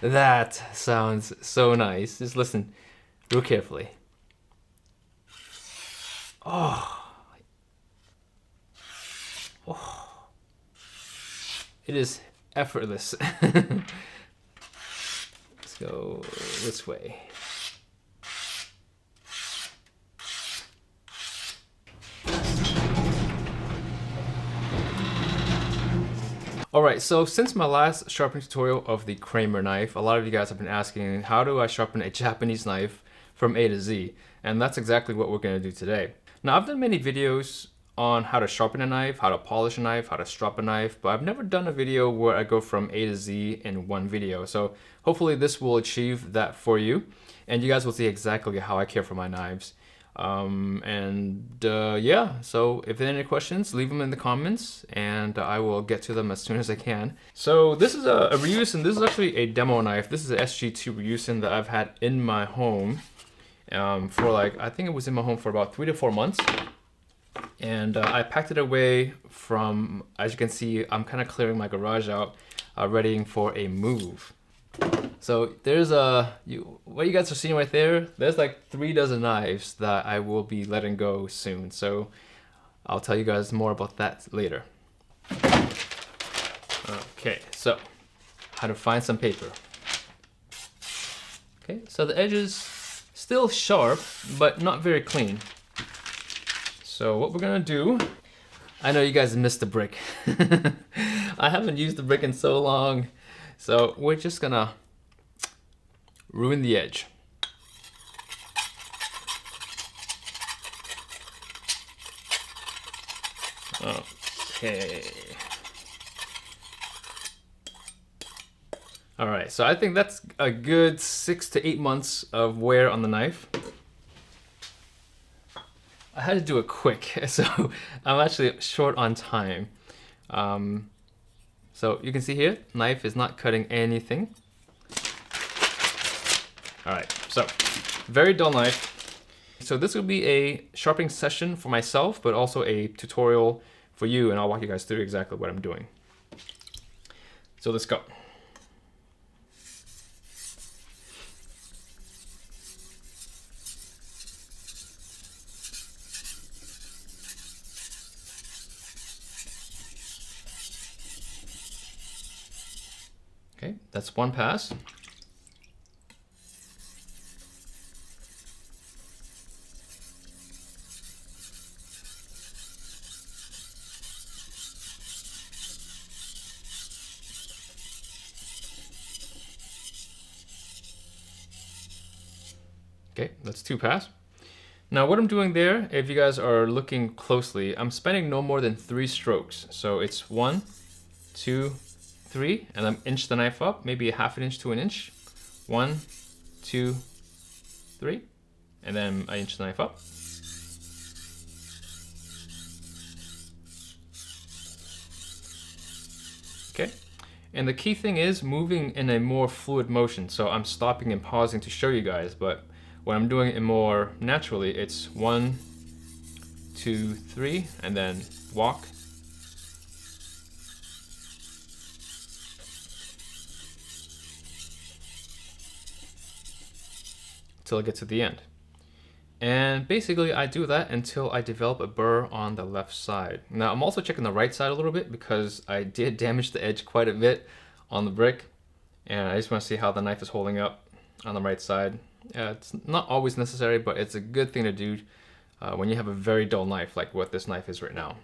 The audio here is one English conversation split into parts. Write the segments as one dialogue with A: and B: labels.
A: That sounds so nice. Just listen real carefully. Oh, it is effortless. Let's go this way. Alright, so since my last sharpening tutorial of the Kramer knife, a lot of you guys have been asking, how do I sharpen a Japanese knife from A to Z? And that's exactly what we're going to do today. Now, I've done many videos on how to sharpen a knife, how to polish a knife, how to strop a knife, but I've never done a video where I go from A to Z in one video. So hopefully this will achieve that for you, and you guys will see exactly how I care for my knives. Yeah, so if there are any questions, leave them in the comments and I will get to them as soon as I can. So this is a ryusen. This is actually a demo knife. This is an SG2 ryusen that I've had in my home for like, I think it was in my home for about 3 to 4 months. And I packed it away from, as you can see, I'm kind of clearing my garage out, readying for a move. So there's what you guys are seeing right there, there's like 3 dozen knives that I will be letting go soon. So I'll tell you guys more about that later. Okay, so how to find some paper. Okay, so the edge is still sharp, but not very clean. So what we're gonna do, I know you guys missed the brick. I haven't used the brick in so long. So we're just gonna ruin the edge. Okay. All right, so I think that's a good 6 to 8 months of wear on the knife. I had to do it quick, so I'm actually short on time. So you can see here, knife is not cutting anything. All right, so very dull knife. So this will be a sharpening session for myself, but also a tutorial for you, and I'll walk you guys through exactly what I'm doing. So let's go. Okay, that's one pass. Okay, that's 2 pass. Now what I'm doing there, if you guys are looking closely, I'm spending no more than 3 strokes. So it's 1, 2, 3, and then inch the knife up, maybe a ½ an inch to an inch. 1, 2, 3, and then I inch the knife up. Okay, and the key thing is moving in a more fluid motion. So I'm stopping and pausing to show you guys, but when I'm doing it more naturally, it's 1, 2, 3, and then walk. Till I get to the end. And basically I do that until I develop a burr on the left side. Now I'm also checking the right side a little bit because I did damage the edge quite a bit on the brick, and I just want to see how the knife is holding up on the right side. It's not always necessary, but it's a good thing to do when you have a very dull knife like what this knife is right now.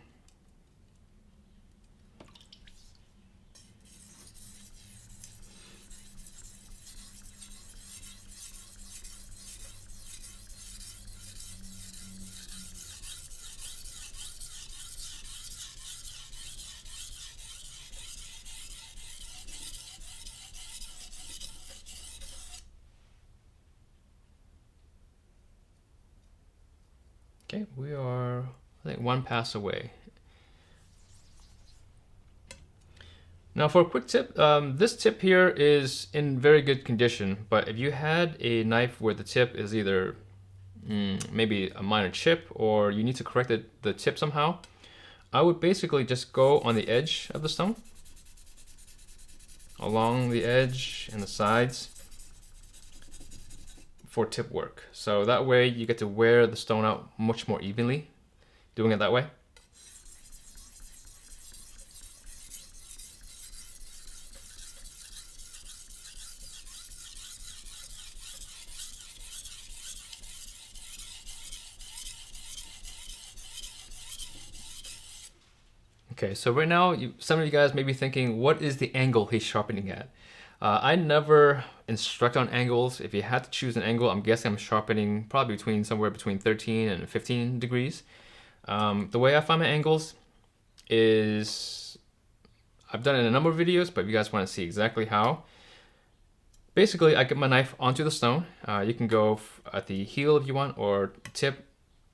A: Okay, we are, I think, 1 pass away. Now for a quick tip, this tip here is in very good condition, but if you had a knife where the tip is either maybe a minor chip or you need to correct the tip somehow, I would basically just go on the edge of the stone, along the edge and the sides for tip work. So that way you get to wear the stone out much more evenly doing it that way. Okay, so right now, some of you guys may be thinking, what is the angle he's sharpening at? I never instruct on angles. If you had to choose an angle, I'm guessing I'm sharpening probably somewhere between 13 and 15 degrees. The way I find my angles is, I've done it in a number of videos, but if you guys want to see exactly how, basically I get my knife onto the stone. You can go at the heel if you want, or tip,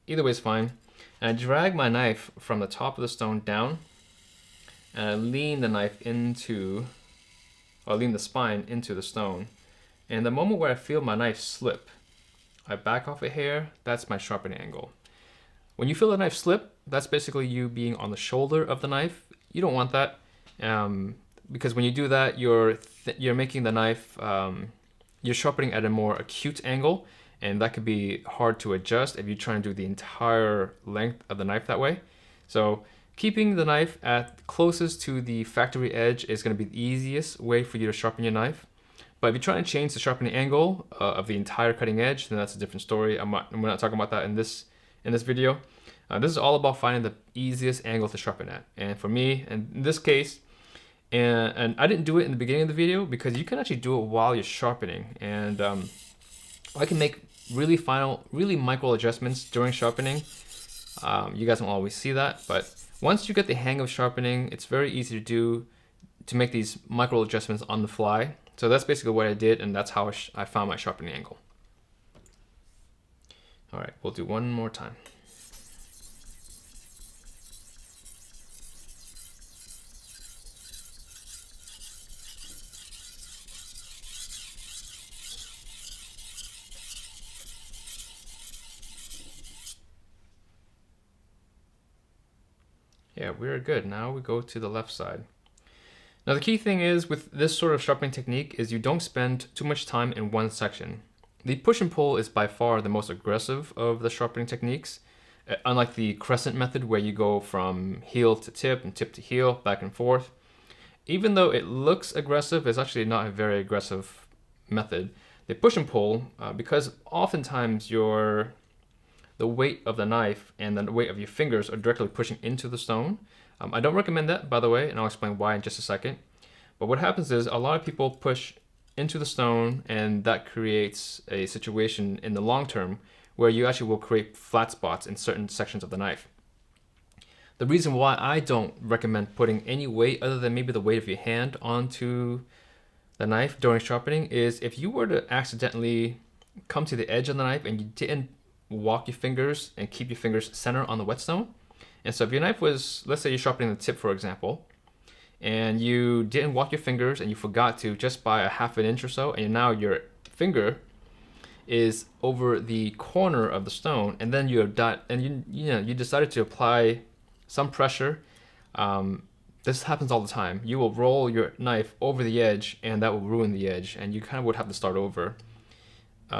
A: either way is fine. And I drag my knife from the top of the stone down, and I lean the knife into, or lean the spine into the stone. And the moment where I feel my knife slip, I back off a hair. That's my sharpening angle. When you feel the knife slip, that's basically you being on the shoulder of the knife. You don't want that, because when you do that, you're making the knife, you're sharpening at a more acute angle, and that could be hard to adjust if you try and do the entire length of the knife that way. So keeping the knife at closest to the factory edge is going to be the easiest way for you to sharpen your knife. But if you try and change the sharpening angle of the entire cutting edge, then that's a different story. We're not talking about that in this video. This is all about finding the easiest angle to sharpen at. And for me, in this case, and I didn't do it in the beginning of the video because you can actually do it while you're sharpening. And I can make really micro adjustments during sharpening. You guys won't always see that, but once you get the hang of sharpening, it's very easy to make these micro adjustments on the fly. So that's basically what I did, and that's how I found my sharpening angle. All right, we'll do one more time. Yeah, we're good. Now we go to the left side. Now the key thing is with this sort of sharpening technique is you don't spend too much time in one section. The push and pull is by far the most aggressive of the sharpening techniques, unlike the crescent method where you go from heel to tip and tip to heel, back and forth. Even though it looks aggressive, it's actually not a very aggressive method. The push and pull, because oftentimes the weight of the knife and the weight of your fingers are directly pushing into the stone. I don't recommend that, by the way, and I'll explain why in just a second. But what happens is a lot of people push into the stone, and that creates a situation in the long term where you actually will create flat spots in certain sections of the knife. The reason why I don't recommend putting any weight other than maybe the weight of your hand onto the knife during sharpening is if you were to accidentally come to the edge of the knife and you didn't walk your fingers and keep your fingers centered on the whetstone. And so if your knife was, let's say you're sharpening the tip, for example, and you didn't walk your fingers and you forgot to just by a half an inch or so, and now your finger is over the corner of the stone, and then you decided to apply some pressure. This happens all the time. You will roll your knife over the edge, and that will ruin the edge, and you kind of would have to start over.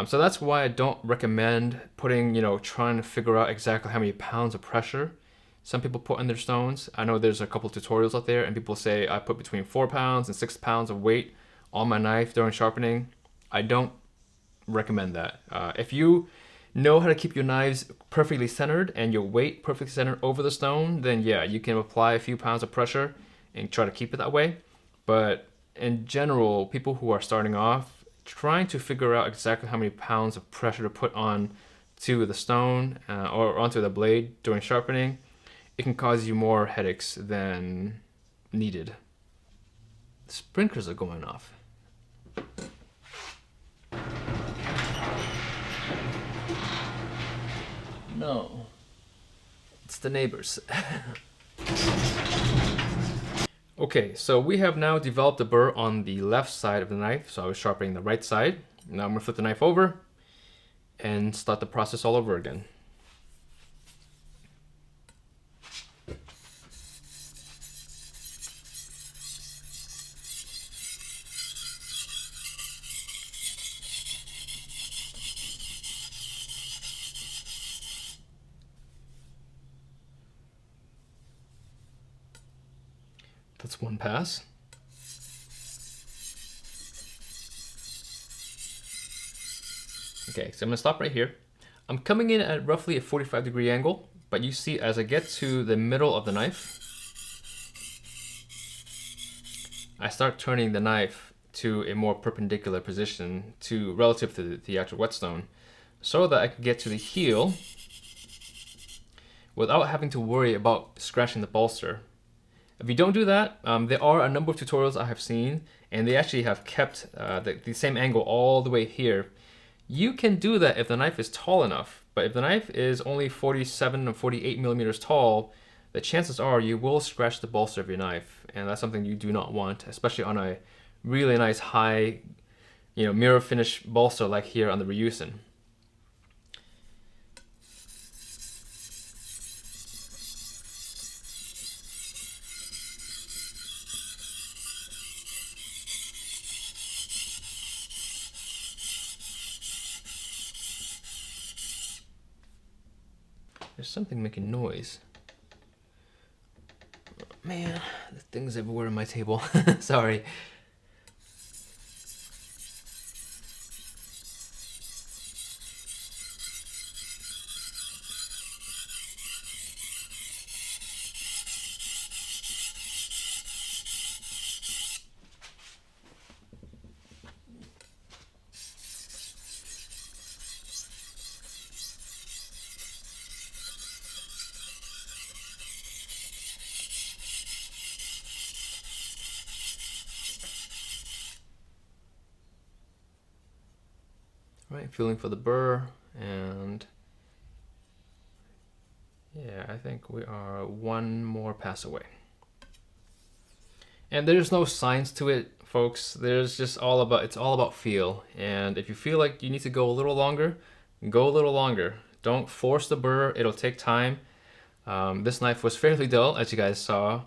A: So that's why I don't recommend putting, trying to figure out exactly how many pounds of pressure some people put on their stones. I know there's a couple tutorials out there and people say I put between 4 pounds and 6 pounds of weight on my knife during sharpening. I don't recommend that. If you know how to keep your knives perfectly centered and your weight perfectly centered over the stone, then yeah, you can apply a few pounds of pressure and try to keep it that way. But in general, people who are starting off, trying to figure out exactly how many pounds of pressure to put on to the stone or onto the blade during sharpening, it can cause you more headaches than needed. The sprinklers are going off. No, it's the neighbors. Okay, so we have now developed a burr on the left side of the knife. So I was sharpening the right side. Now I'm gonna flip the knife over and start the process all over again. That's one pass. Okay, so I'm gonna stop right here. I'm coming in at roughly a 45-degree angle, but you see as I get to the middle of the knife, I start turning the knife to a more perpendicular position to relative to the actual whetstone, so that I can get to the heel without having to worry about scratching the bolster. If you don't do that, there are a number of tutorials I have seen, and they actually have kept the same angle all the way here. You can do that if the knife is tall enough, but if the knife is only 47 or 48 millimeters tall, the chances are you will scratch the bolster of your knife, and that's something you do not want, especially on a really nice high, mirror finish bolster like here on the ryusen. There's something making noise. Oh, man, the thing's everywhere on my table. Sorry. Right, feeling for the burr, and yeah, I think we are one more pass away. And there's no science to it, folks. There's just it's all about feel. And if you feel like you need to go a little longer, go a little longer. Don't force the burr, it'll take time. This knife was fairly dull, as you guys saw.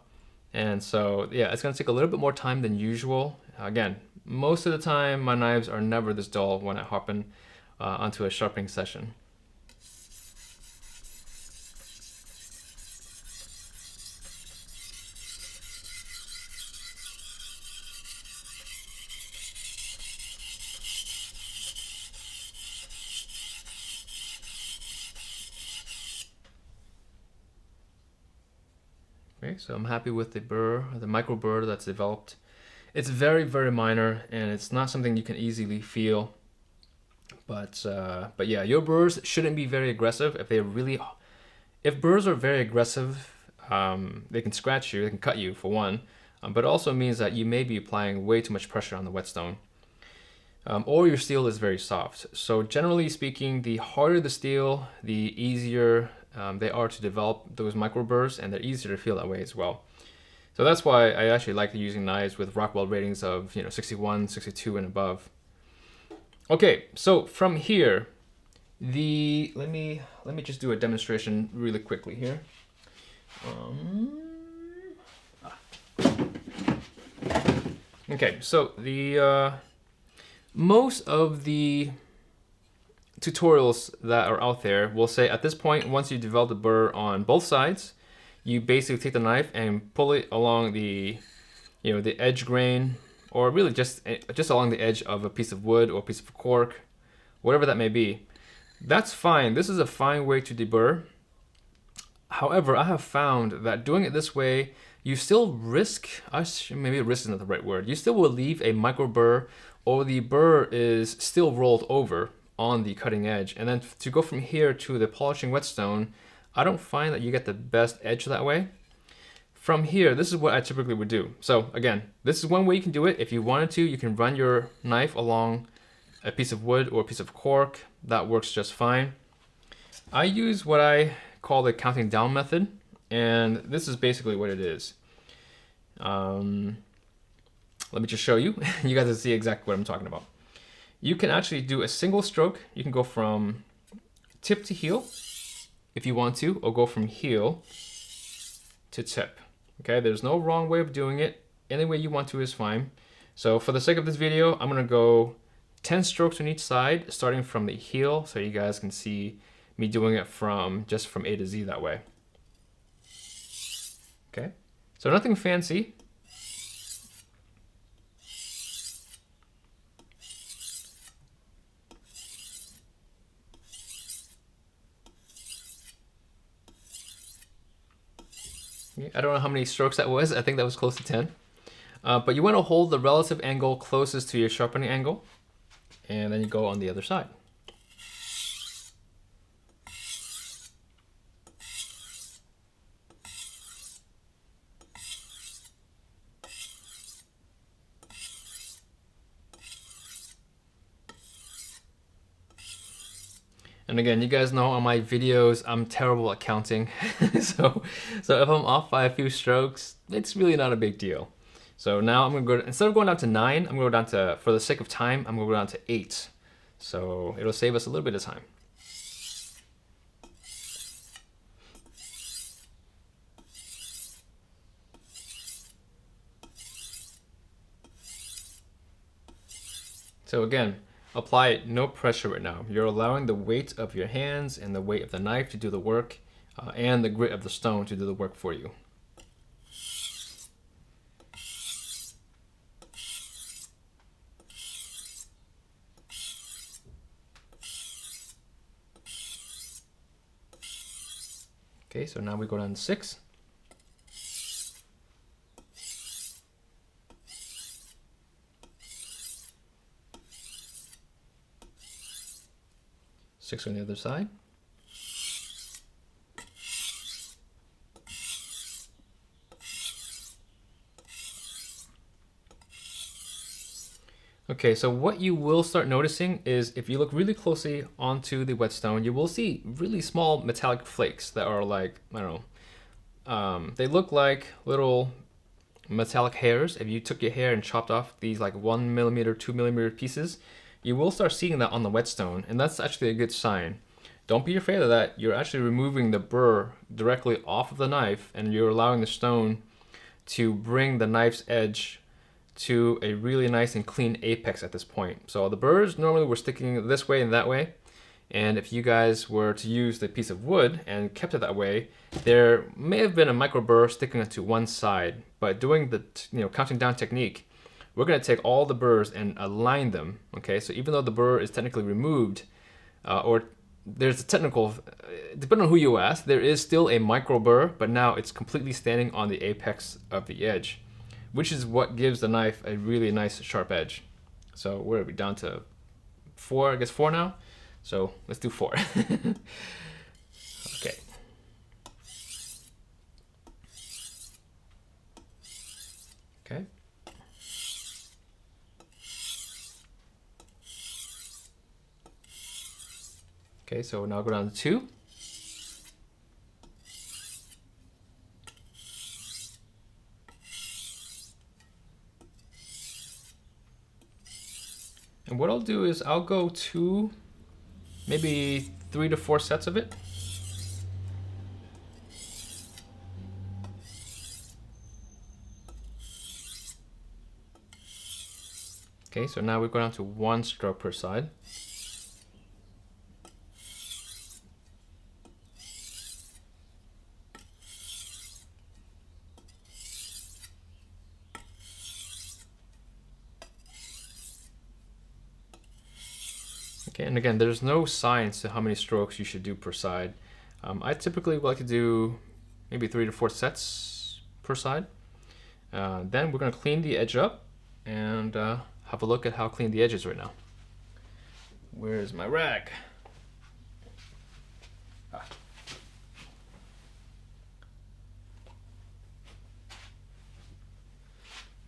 A: And so, yeah, it's gonna take a little bit more time than usual. Again, most of the time, my knives are never this dull when I hop in onto a sharpening session. Okay, so I'm happy with the burr, the micro burr that's developed. It's very, very minor, and it's not something you can easily feel. But yeah, your burrs shouldn't be very aggressive. If burrs are very aggressive, they can scratch you, they can cut you for one, but it also means that you may be applying way too much pressure on the whetstone. Or your steel is very soft. So generally speaking, the harder the steel, the easier they are to develop those micro burrs, and they're easier to feel that way as well. So that's why I actually like using knives with Rockwell ratings of 61, 62 and above. Okay, so from here, let me just do a demonstration really quickly here. Okay, so the most of the tutorials that are out there will say at this point, once you develop the burr on both sides, you basically take the knife and pull it along the the edge grain, or really just along the edge of a piece of wood or a piece of cork, whatever that may be. That's fine. This is a fine way to deburr. However, I have found that doing it this way, you still risk, maybe risk is not the right word, you still will leave a micro burr, or the burr is still rolled over on the cutting edge. And then to go from here to the polishing whetstone, I don't find that you get the best edge that way. From here, this is what I typically would do. So again, this is one way you can do it. If you wanted to, you can run your knife along a piece of wood or a piece of cork. That works just fine. I use what I call the counting down method, and this is basically what it is. Let me just show you. You guys will see exactly what I'm talking about. You can actually do a single stroke. You can go from tip to heel if you want to, or go from heel to tip. Okay, there's no wrong way of doing it. Any way you want to is fine. So for the sake of this video, I'm gonna go 10 strokes on each side, starting from the heel, so you guys can see me doing it just from A to Z that way. Okay, so nothing fancy. I don't know how many strokes that was. I think that was close to 10. But you want to hold the relative angle closest to your sharpening angle, and then you go on the other side. And again, you guys know on my videos, I'm terrible at counting. so if I'm off by a few strokes, it's really not a big deal. So now I'm gonna go, instead of going down to 9, I'm gonna go down to, for the sake of time, I'm gonna go down to 8. So it'll save us a little bit of time. So again, apply it, no pressure right now. You're allowing the weight of your hands and the weight of the knife to do the work, and the grit of the stone to do the work for you. Okay, so now we go down to 6. Six on the other side. Okay, so what you will start noticing is if you look really closely onto the whetstone, you will see really small metallic flakes that are like, I don't know, they look like little metallic hairs. If you took your hair and chopped off these like 1 millimeter, 2 millimeter pieces, you will start seeing that on the whetstone, and that's actually a good sign. Don't be afraid of that. You're actually removing the burr directly off of the knife, and you're allowing the stone to bring the knife's edge to a really nice and clean apex at this point. So the burrs normally were sticking this way and that way, and if you guys were to use the piece of wood and kept it that way, there may have been a micro burr sticking to one side. But doing the counting down technique, we're going to take all the burrs and align them. Okay, so even though the burr is technically removed, or there's a technical, depending on who you ask, there is still a micro burr, but now it's completely standing on the apex of the edge, which is what gives the knife a really nice sharp edge. So where are we, down to 4? I guess 4 now. So let's do 4. Okay. Okay. Okay, so now go down to 2. And what I'll do is I'll go 2, maybe 3 to 4 sets of it. Okay, so now we go down to 1 stroke per side. Okay, and again, there's no science to how many strokes you should do per side. I typically like to do maybe 3 to 4 sets per side. Then we're going to clean the edge up and have a look at how clean the edge is right now. Where's my rag? Ah.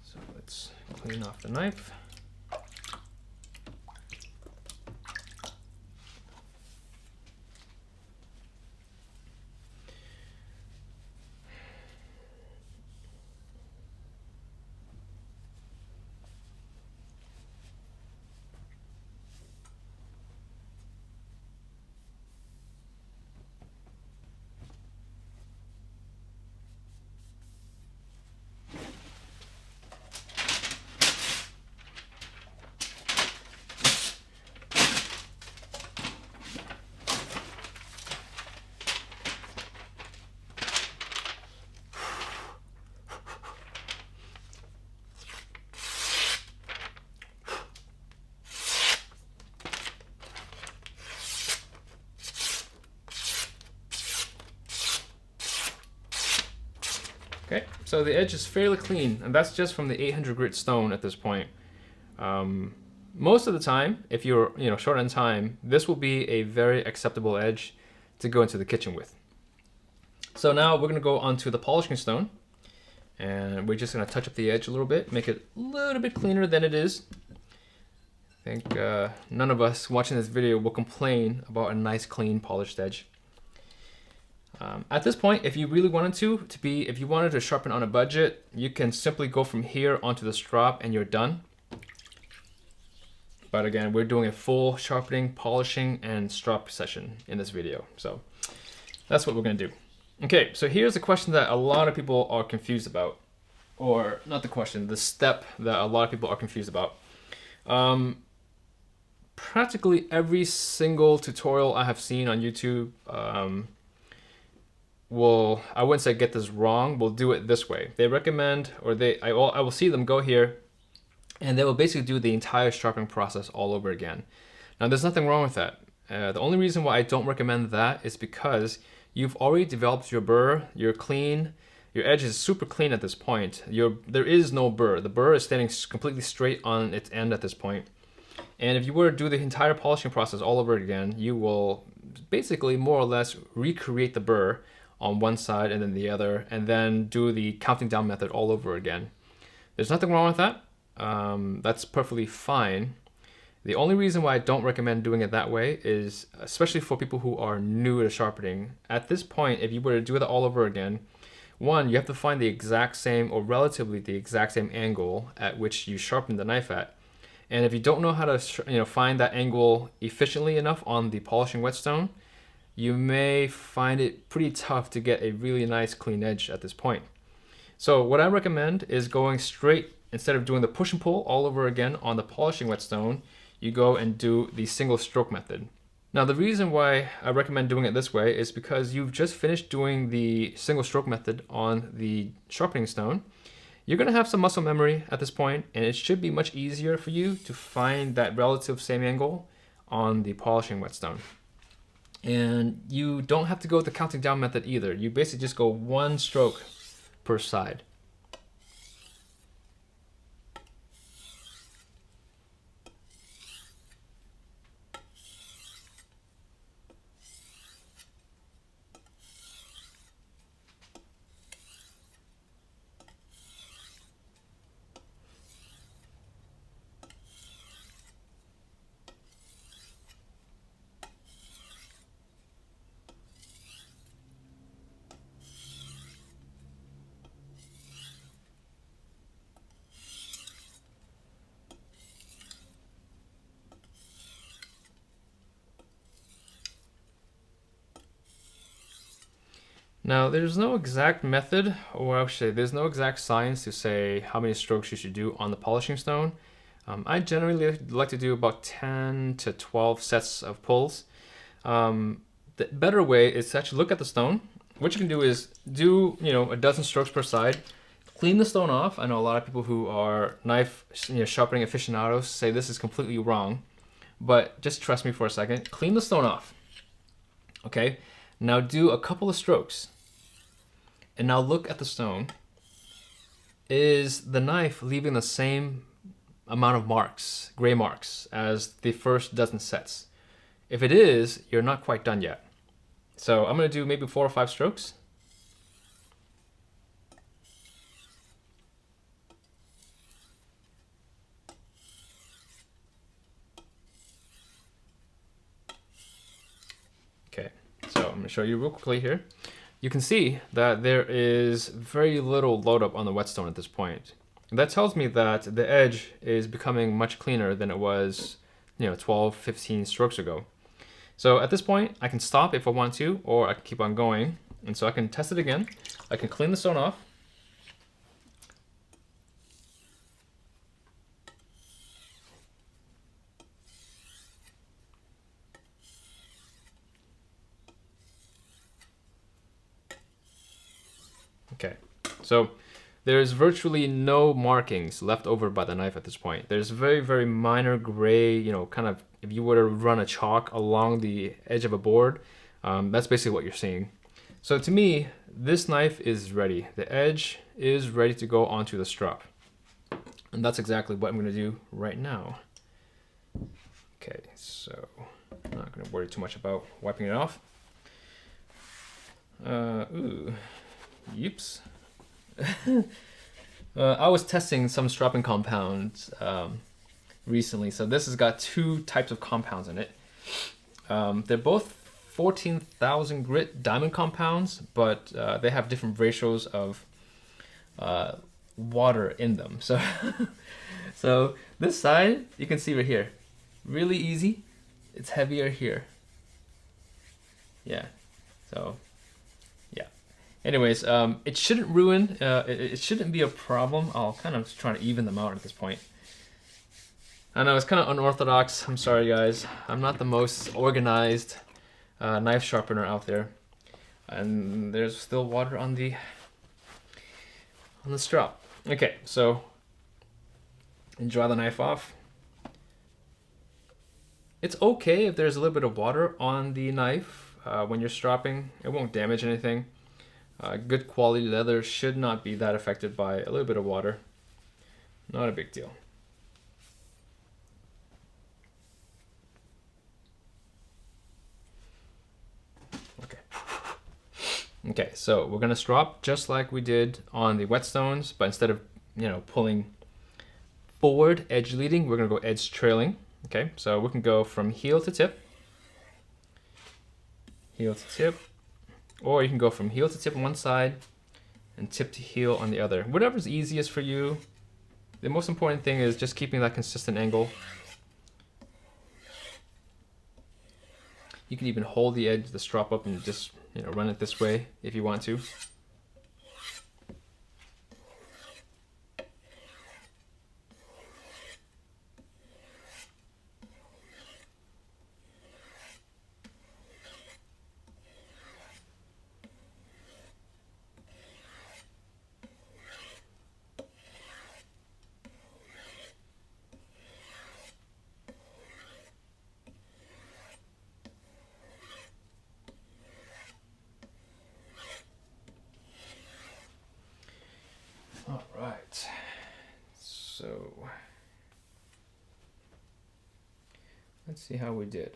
A: So let's clean off the knife. so the edge is fairly clean, and that's just from the 800 grit stone at this point. Most of the time, if you're short on time, this will be a very acceptable edge to go into the kitchen with. So now we're gonna go onto the polishing stone, and we're just gonna touch up the edge a little bit, make it a little bit cleaner than it is. I think none of us watching this video will complain about a nice, clean, polished edge. At this point, if you really wanted if you wanted to sharpen on a budget, you can simply go from here onto the strop and you're done. But again, we're doing a full sharpening, polishing, and strop session in this video. So that's what we're gonna do. Okay, so here's a question that a lot of people are confused about. Or not the question, the step that a lot of people are confused about. Practically every single tutorial I have seen on YouTube I wouldn't say get this wrong, will do it this way. They recommend, or I will see them go here, and they will basically do the entire sharpening process all over again. Now, there's nothing wrong with that. The only reason why I don't recommend that is because you've already developed your burr, you're clean, your edge is super clean at this point. There is no burr. The burr is standing completely straight on its end at this point. And if you were to do the entire polishing process all over again, you will basically more or less recreate the burr on one side and then the other, and then do the counting down method all over again. There's nothing wrong with that. That's perfectly fine. The only reason why I don't recommend doing it that way is, especially for people who are new to sharpening, at this point, if you were to do it all over again, one, you have to find the exact same, or relatively the exact same angle at which you sharpen the knife at. And if you don't know how to find that angle efficiently enough on the polishing whetstone, you may find it pretty tough to get a really nice clean edge at this point. So what I recommend is going straight, instead of doing the push and pull all over again on the polishing whetstone, you go and do the single stroke method. Now, the reason why I recommend doing it this way is because you've just finished doing the single stroke method on the sharpening stone. You're gonna have some muscle memory at this point, and it should be much easier for you to find that relative same angle on the polishing whetstone. And you don't have to go with the counting down method either. You basically just go one stroke per side. Now, there's no exact method, or I should say, there's no exact science to say how many strokes you should do on the polishing stone. I generally like to do about 10 to 12 sets of pulls. The better way is to actually look at the stone. What you can do is do, a dozen strokes per side, clean the stone off. I know a lot of people who are knife sharpening aficionados say this is completely wrong, but just trust me for a second. Clean the stone off. Okay, now do a couple of strokes. And now look at the stone. Is the knife leaving the same amount of marks, gray marks, as the first dozen sets? If it is, you're not quite done yet. So I'm gonna do maybe 4 or 5 strokes. Okay, so I'm gonna show you real quickly here. You can see that there is very little load up on the whetstone at this point. And that tells me that the edge is becoming much cleaner than it was, 12, 15 strokes ago. So at this point, I can stop if I want to, or I can keep on going. And so I can test it again. I can clean the stone off. Okay, so there's virtually no markings left over by the knife at this point. There's very, very minor gray, kind of, if you were to run a chalk along the edge of a board, that's basically what you're seeing. So to me, this knife is ready. The edge is ready to go onto the strop. And that's exactly what I'm gonna do right now. Okay, so I'm not gonna worry too much about wiping it off. Yips. I was testing some stropping compounds recently. So this has got 2 types of compounds in it. They're both 14,000 grit diamond compounds, but they have different ratios of water in them. So, so this side, you can see right here, really easy. It's heavier here. Yeah, so yeah. Anyways, it shouldn't ruin, it shouldn't be a problem. I'll kind of try to even them out at this point. I know it's kind of unorthodox. I'm sorry, guys. I'm not the most organized knife sharpener out there. And there's still water on the strop. Okay, so dry the knife off. It's okay if there's a little bit of water on the knife when you're stropping. It won't damage anything. Good quality leather should not be that affected by a little bit of water. Not a big deal. Okay, so we're gonna strop just like we did on the whetstones, but instead of pulling forward, edge leading, we're gonna go edge trailing. Okay, so we can go from heel to tip, or you can go from heel to tip on one side and tip to heel on the other. Whatever's easiest for you. The most important thing is just keeping that consistent angle. You can even hold the edge of the strop up and just run it this way if you want to. All right, so let's see how we did.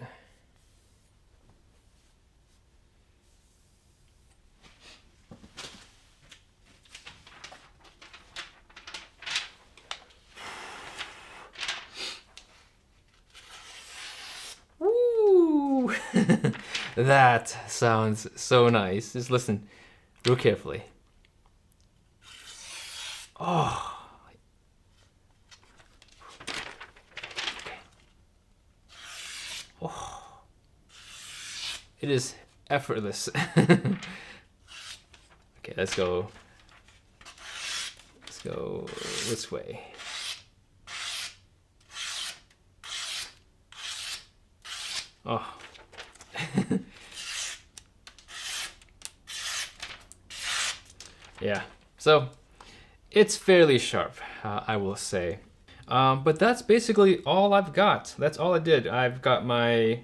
A: Woo! That sounds so nice. Just listen real carefully. Oh. Okay. Oh. It is effortless. Okay, let's go this way. Oh. Yeah. So it's fairly sharp, I will say. But that's basically all I've got. That's all I did. I've got my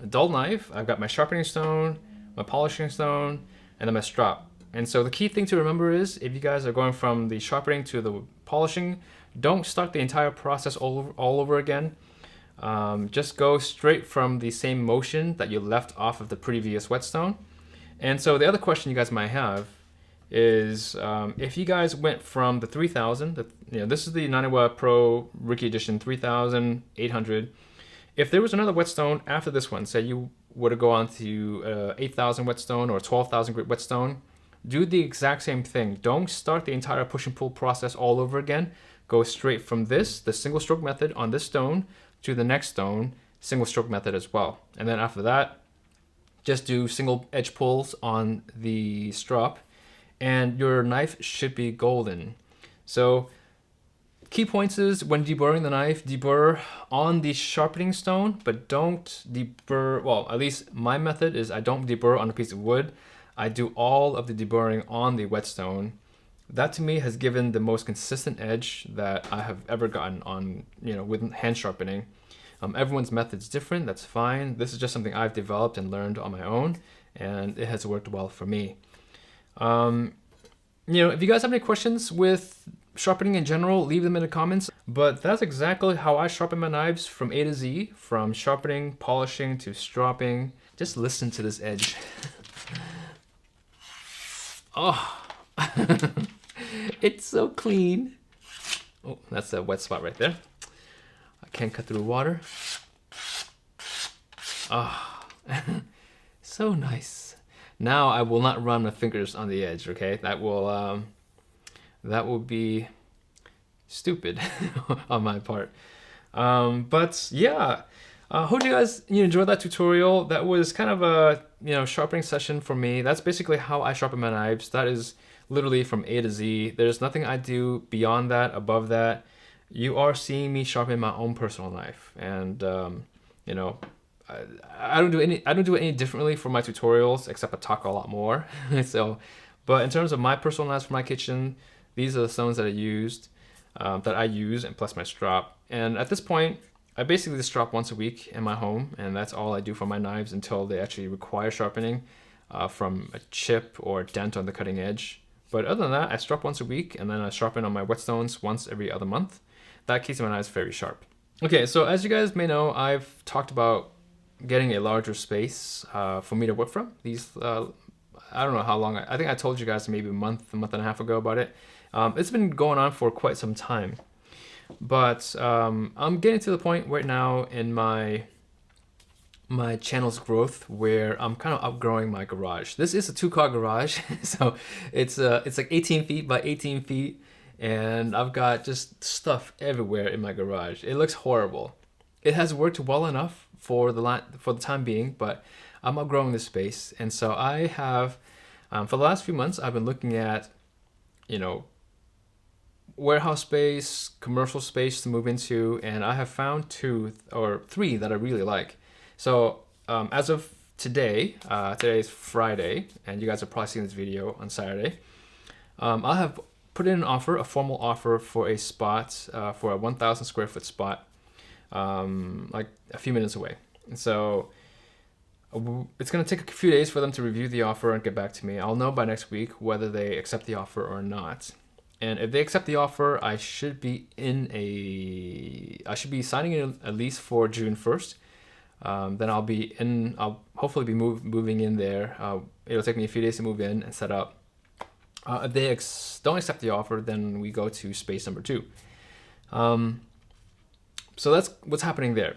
A: dull knife, I've got my sharpening stone, my polishing stone, and then my strop. And so the key thing to remember is, if you guys are going from the sharpening to the polishing, don't start the entire process all over again. Just go straight from the same motion that you left off of the previous whetstone. And so the other question you guys might have is if you guys went from the 3000, this is the Naniwa Pro Rookie Edition 3800. If there was another whetstone after this one, say you were to go on to 8000 whetstone or 12,000 grit whetstone, do the exact same thing. Don't start the entire push and pull process all over again. Go straight from the single stroke method on this stone, to the next stone, single stroke method as well. And then after that, just do single edge pulls on the strop, and your knife should be golden. So key points is, when deburring the knife, deburr on the sharpening stone, but don't deburr, well, at least my method is I don't deburr on a piece of wood. I do all of the deburring on the whetstone. That to me has given the most consistent edge that I have ever gotten on, with hand sharpening. Everyone's method's different, that's fine. This is just something I've developed and learned on my own, and it has worked well for me. If you guys have any questions with sharpening in general, leave them in the comments. But that's exactly how I sharpen my knives from A to Z, from sharpening, polishing to stropping. Just listen to this edge. Oh, it's so clean. Oh, that's a wet spot right there. I can't cut through water. Ah, oh. So nice. Now I will not run my fingers on the edge. Okay, that will be stupid on my part. But yeah, hope you guys enjoyed that tutorial. That was kind of a sharpening session for me. That's basically how I sharpen my knives. That is literally from A to Z. There's nothing I do beyond that, above that. You are seeing me sharpen my own personal knife, and I don't do it any differently for my tutorials, except I talk a lot more. So, but in terms of my personal knives for my kitchen, these are the stones that I use, and plus my strop. And at this point, I basically strop once a week in my home, and that's all I do for my knives until they actually require sharpening from a chip or a dent on the cutting edge. But other than that, I strop once a week, and then I sharpen on my whetstones once every other month. That keeps my knives very sharp. Okay, so as you guys may know, I've talked about getting a larger space for me to work from. These, I don't know how long, I think I told you guys maybe a month and a half ago about it. It's been going on for quite some time. But I'm getting to the point right now in my channel's growth where I'm kind of outgrowing my garage. This is a 2-car garage, so it's like 18 feet by 18 feet, and I've got just stuff everywhere in my garage. It looks horrible. It has worked well enough for the time being, but I'm outgrowing this space, and so I have for the last few months I've been looking at warehouse space, commercial space to move into, and I have found 2 or 3 that I really like. So as of today, today is Friday, and you guys are probably seeing this video on Saturday. I have put in an offer, a formal offer for a spot, for a 1,000 square foot spot, like a few minutes away. And so it's going to take a few days for them to review the offer and get back to me. I'll know by next week whether they accept the offer or not. And if they accept the offer, I should be signing in a lease for June 1st. Then I'll hopefully be moving in there. It'll take me a few days to move in and set up. If they don't accept the offer, then we go to space number 2. So that's what's happening there.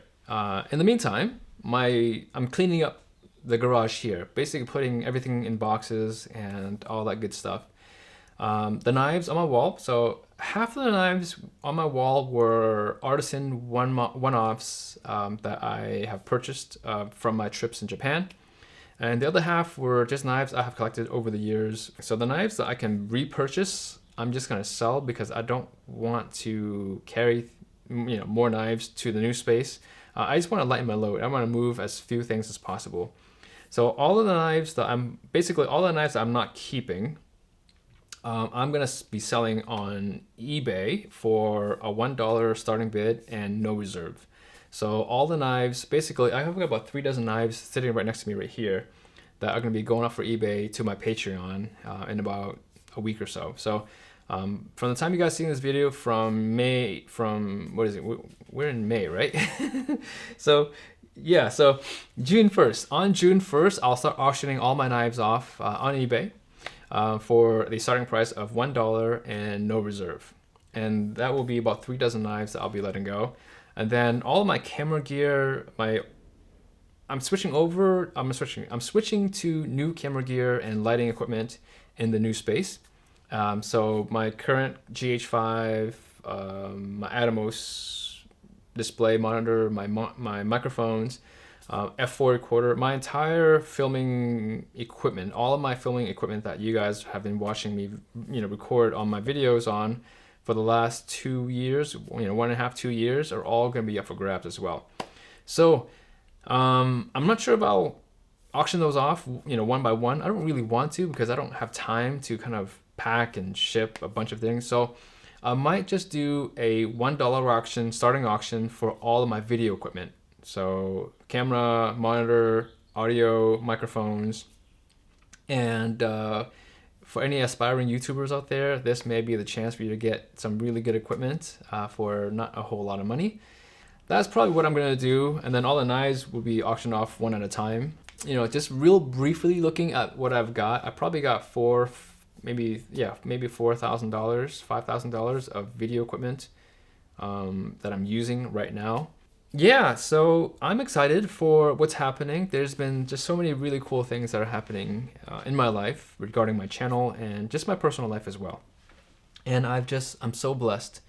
A: In the meantime, I'm cleaning up the garage here, basically putting everything in boxes and all that good stuff. The knives on my wall, so half of the knives on my wall were artisan one-offs that I have purchased from my trips in Japan. And the other half were just knives I have collected over the years. So the knives that I can repurchase, I'm just going to sell because I don't want to carry more knives to the new space. I just want to lighten my load. I want to move as few things as possible. So all the knives that I'm not keeping, I'm going to be selling on eBay for a $1 starting bid and no reserve. So all the knives, basically, I have about 3 dozen knives sitting right next to me right here that are going to be going up for eBay to my Patreon in about a week or so. So from the time you guys see this video, what is it? We're in May, right? So yeah, so June 1st. On June 1st, I'll start auctioning all my knives off on eBay. For the starting price of $1 and no reserve. And that will be about 3 dozen knives that I'll be letting go. And then all of my camera gear, I'm switching to new camera gear and lighting equipment in the new space. So my current GH5, my Atomos display monitor, my microphones, F4 recorder, my entire filming equipment, all of my filming equipment that you guys have been watching me, record on my videos on for the last 2 years, 1.5, 2 years, are all going to be up for grabs as well. So I'm not sure about auction those off, one by one. I don't really want to because I don't have time to kind of pack and ship a bunch of things. So I might just do a $1 auction, starting auction for all of my video equipment. So camera, monitor, audio, microphones, and for any aspiring YouTubers out there, this may be the chance for you to get some really good equipment for not a whole lot of money. That's probably what I'm gonna do, and then all the knives will be auctioned off one at a time. You know, just real briefly looking at what I've got, I probably got maybe $4,000, $5,000 of video equipment that I'm using right now. Yeah, so I'm excited for what's happening. There's been just so many really cool things that are happening in my life regarding my channel and just my personal life as well. And I'm so blessed.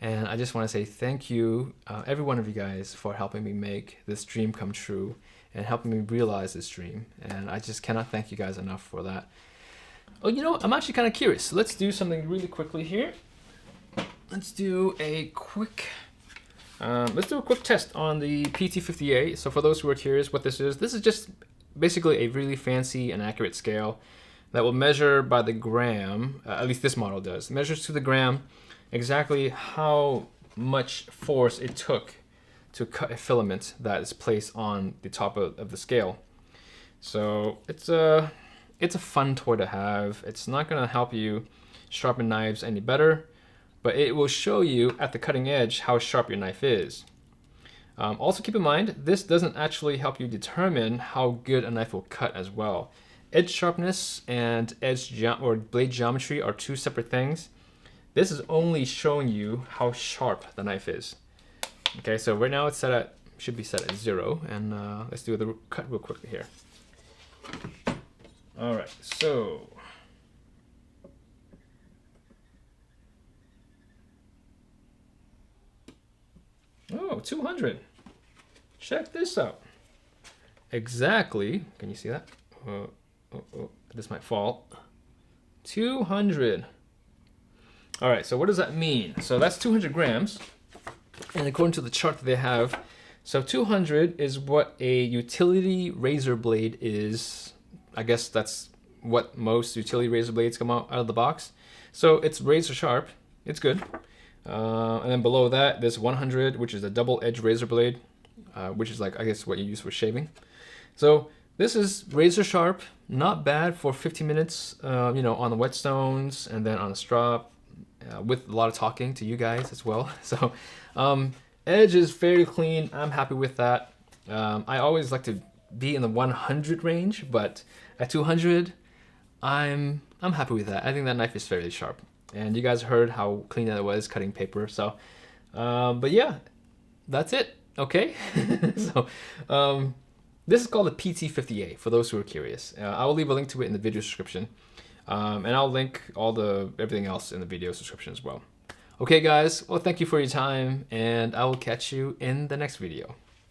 A: And I just want to say thank you, every one of you guys, for helping me make this dream come true and helping me realize this dream. And I just cannot thank you guys enough for that. Oh, you know, I'm actually kind of curious. Let's do something really quickly here. Let's do a quick test on the PT50A. So for those who are curious what this is just basically a really fancy and accurate scale that will measure by the gram, at least this model does, measures to the gram exactly how much force it took to cut a filament that is placed on the top of the scale. So it's a fun toy to have. It's not gonna help you sharpen knives any better, but it will show you at the cutting edge how sharp your knife is. Also keep in mind, this doesn't actually help you determine how good a knife will cut as well. Edge sharpness and blade geometry are two separate things. This is only showing you how sharp the knife is. Okay, so right now it's should be set at 0, and let's do the cut real quickly here. All right, so. Oh, 200. Check this out. Exactly. Can you see that? This might fall. 200. All right, so what does that mean? So that's 200 grams. And according to the chart that they have, so 200 is what a utility razor blade is. I guess that's what most utility razor blades come out of the box. So it's razor sharp. It's good. And then below that, there's 100, which is a double edge razor blade, which is like, I guess, what you use for shaving. So this is razor sharp, not bad for 15 minutes, you know, on the whetstones and then on a strop, with a lot of talking to you guys as well. So edge is very clean. I'm happy with that. I always like to be in the 100 range, but at 200, I'm happy with that. I think that knife is fairly sharp. And you guys heard how clean that was cutting paper. So, but yeah, that's it. Okay. So, this is called the PT50A for those who are curious. I will leave a link to it in the video description. And I'll link everything else in the video description as well. Okay, guys. Well, thank you for your time, and I will catch you in the next video.